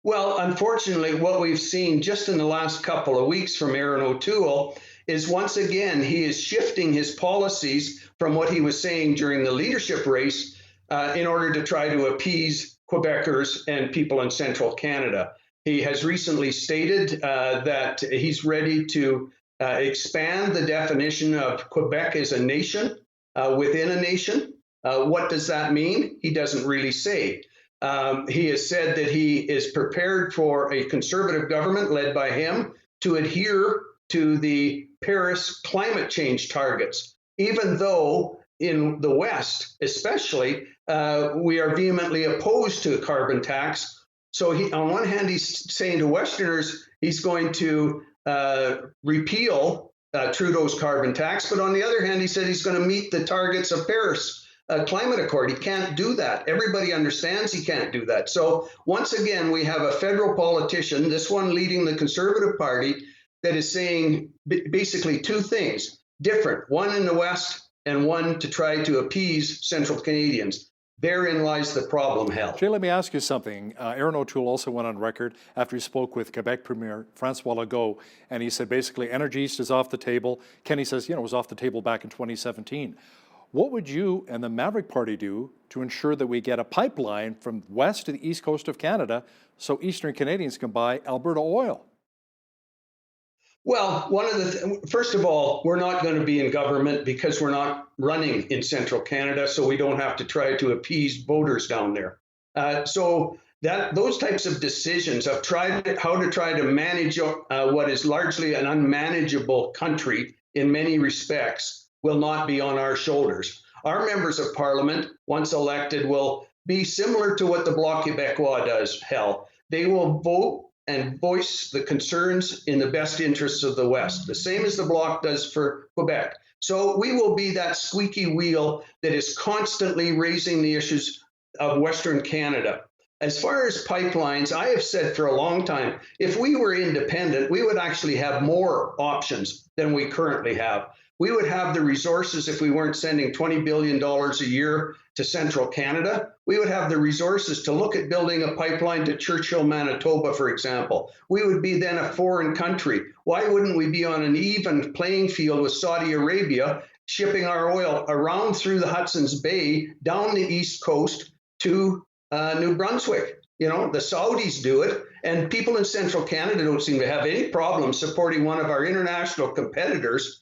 Well, unfortunately, what we've seen just in the last couple of weeks from Aaron O'Toole is once again, he is shifting his policies from what he was saying during the leadership race in order to try to appease Quebecers and people in central Canada. He has recently stated that he's ready to expand the definition of Quebec as a nation within a nation. What does that mean? He doesn't really say. He has said that he is prepared for a conservative government led by him to adhere to the Paris climate change targets, even though in the West, especially, we are vehemently opposed to a carbon tax. So on one hand, he's saying to Westerners, he's going to repeal Trudeau's carbon tax. But on the other hand, he said he's going to meet the targets of Paris climate accord. He can't do that. Everybody understands he can't do that. So once again, we have a federal politician, this one leading the Conservative Party, that is saying basically two things, different, one in the West and one to try to appease Central Canadians. Therein lies the problem, Hal. Jay, let me ask you something. Aaron O'Toole also went on record after he spoke with Quebec Premier Francois Legault, and he said basically Energy East is off the table. Kenny says, you know, it was off the table back in 2017. What would you and the Maverick Party do to ensure that we get a pipeline from west to the east coast of Canada so Eastern Canadians can buy Alberta oil? Well, first of all, we're not going to be in government because we're not running in central Canada, so we don't have to try to appease voters down there. So those types of decisions of how to try to manage what is largely an unmanageable country in many respects will not be on our shoulders. Our members of parliament, once elected, will be similar to what the Bloc Québécois does, Hell. They will vote and voice the concerns in the best interests of the West, the same as the Bloc does for Quebec. So we will be that squeaky wheel that is constantly raising the issues of Western Canada. As far as pipelines, I have said for a long time, if we were independent, we would actually have more options than we currently have. We would have the resources if we weren't sending $20 billion a year to central Canada. We would have the resources to look at building a pipeline to Churchill, Manitoba, for example. We would be then a foreign country. Why wouldn't we be on an even playing field with Saudi Arabia, shipping our oil around through the Hudson's Bay, down the East Coast to New Brunswick? You know, the Saudis do it, and people in central Canada don't seem to have any problem supporting one of our international competitors.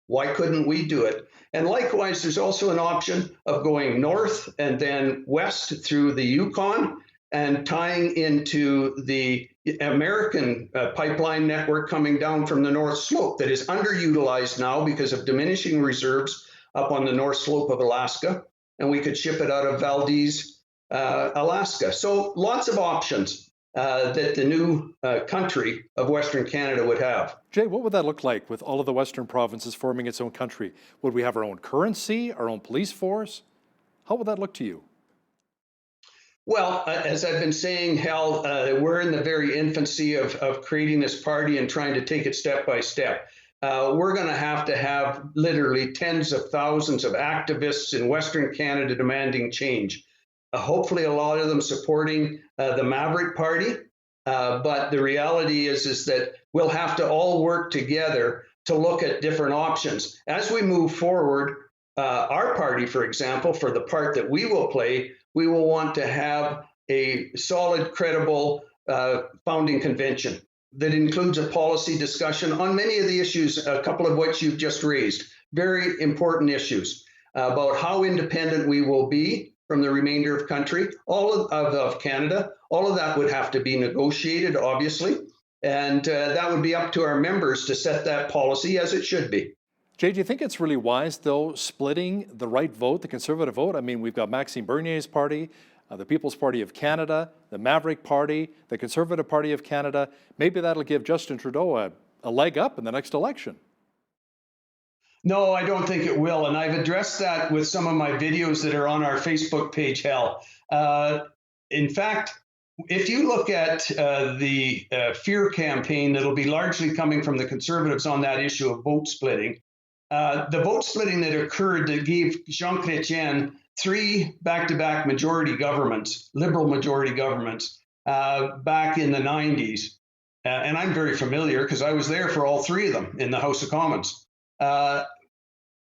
Why couldn't we do it? And likewise, there's also an option of going north and then west through the Yukon and tying into the American pipeline network coming down from the North Slope that is underutilized now because of diminishing reserves up on the North Slope of Alaska. And we could ship it out of Valdez, Alaska. So lots of options that the new country of Western Canada would have. Jay, what would that look like with all of the Western provinces forming its own country? Would we have our own currency, our own police force? How would that look to you? Well, as I've been saying, Hal, we're in the very infancy of creating this party and trying to take it step by step. We're going to have literally tens of thousands of activists in Western Canada demanding change. Hopefully a lot of them supporting the Maverick Party. But the reality is that we'll have to all work together to look at different options. As we move forward, our party, for example, for the part that we will play, we will want to have a solid, credible founding convention that includes a policy discussion on many of the issues, a couple of which you've just raised, very important issues about how independent we will be from the remainder of country, all of Canada. All of that would have to be negotiated, obviously, and that would be up to our members to set that policy as it should be. Jay, do you think it's really wise, though, splitting the right vote, the Conservative vote? I mean, we've got Maxime Bernier's party, the People's Party of Canada, the Maverick Party, the Conservative Party of Canada. Maybe that'll give Justin Trudeau a leg up in the next election. No, I don't think it will. And I've addressed that with some of my videos that are on our Facebook page, Hal. In fact, if you look at the fear campaign that'll be largely coming from the Conservatives on that issue of vote splitting, the vote splitting that occurred that gave Jean Chrétien 3 back-to-back majority governments, liberal majority governments, back in the 90s. And I'm very familiar because I was there for all 3 of them in the House of Commons.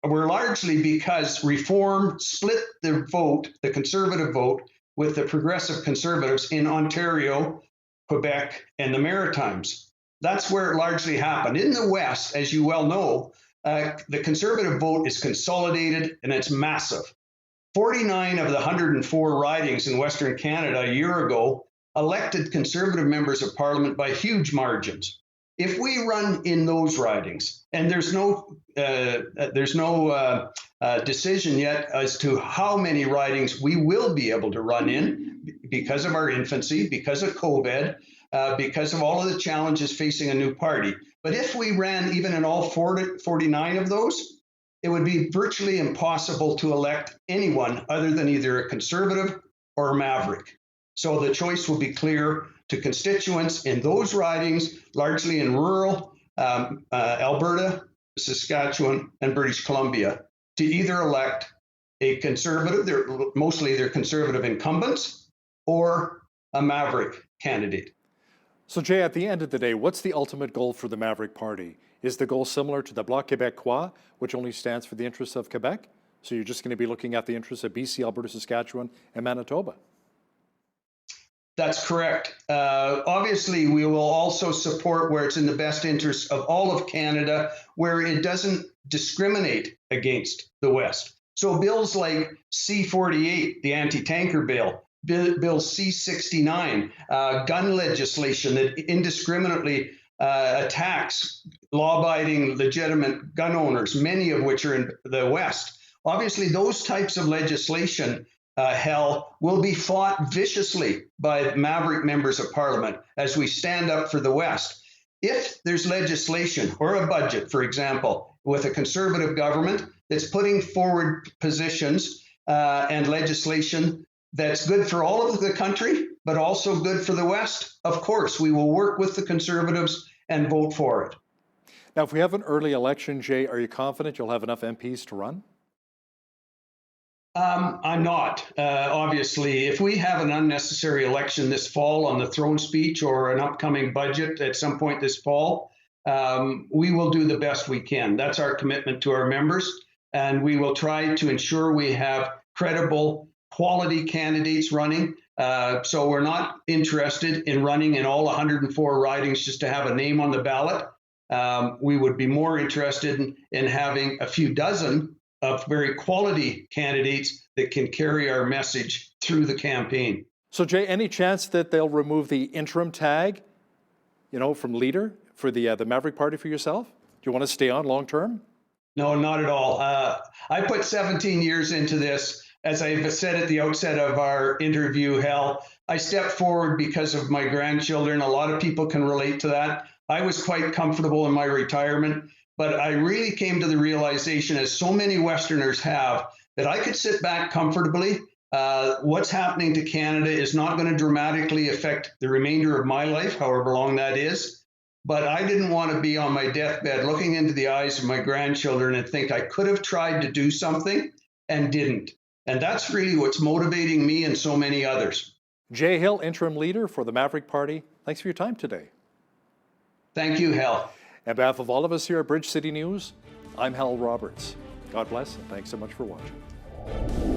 Were largely because Reform split the vote, the Conservative vote, with the Progressive Conservatives in Ontario, Quebec, and the Maritimes. That's where it largely happened. In the West, as you well know, the Conservative vote is consolidated and it's massive. 49 of the 104 ridings in Western Canada a year ago elected Conservative members of Parliament by huge margins. If we run in those ridings, and there's no decision yet as to how many ridings we will be able to run in because of our infancy, because of COVID, because of all of the challenges facing a new party. But if we ran even in all 49 of those, it would be virtually impossible to elect anyone other than either a Conservative or a Maverick. So the choice will be clear to constituents in those ridings, largely in rural Alberta, Saskatchewan, and British Columbia, to either elect a Conservative, mostly they're Conservative incumbents, or a Maverick candidate. So Jay, at the end of the day, what's the ultimate goal for the Maverick Party? Is the goal similar to the Bloc Québécois, which only stands for the interests of Quebec? So you're just going to be looking at the interests of BC, Alberta, Saskatchewan, and Manitoba? That's correct. Obviously, we will also support where it's in the best interest of all of Canada, where it doesn't discriminate against the West. So bills like C-48, the anti-tanker bill, Bill C-69, gun legislation that indiscriminately attacks law-abiding, legitimate gun owners, many of which are in the West. Obviously, those types of legislation, will be fought viciously by maverick members of Parliament as we stand up for the West. If there's legislation or a budget, for example, with a Conservative government that's putting forward positions and legislation that's good for all of the country, but also good for the West, of course, we will work with the Conservatives and vote for it. Now, if we have an early election, Jay, are you confident you'll have enough MPs to run? I'm not. Obviously, if we have an unnecessary election this fall on the throne speech or an upcoming budget at some point this fall, we will do the best we can. That's our commitment to our members. And we will try to ensure we have credible, quality candidates running. So we're not interested in running in all 104 ridings just to have a name on the ballot. We would be more interested in having a few dozen of very quality candidates that can carry our message through the campaign. So, Jay, any chance that they'll remove the interim tag, from leader for the Maverick Party for yourself? Do you want to stay on long term? No, not at all. I put 17 years into this. As I said at the outset of our interview, Hal, I stepped forward because of my grandchildren. A lot of people can relate to that. I was quite comfortable in my retirement. But I really came to the realization, as so many Westerners have, that I could sit back comfortably. What's happening to Canada is not going to dramatically affect the remainder of my life, however long that is. But I didn't want to be on my deathbed looking into the eyes of my grandchildren and think I could have tried to do something and didn't. And that's really what's motivating me and so many others. Jay Hill, interim leader for the Maverick Party. Thanks for your time today. Thank you, Hal. On behalf of all of us here at Bridge City News, I'm Hal Roberts. God bless and thanks so much for watching.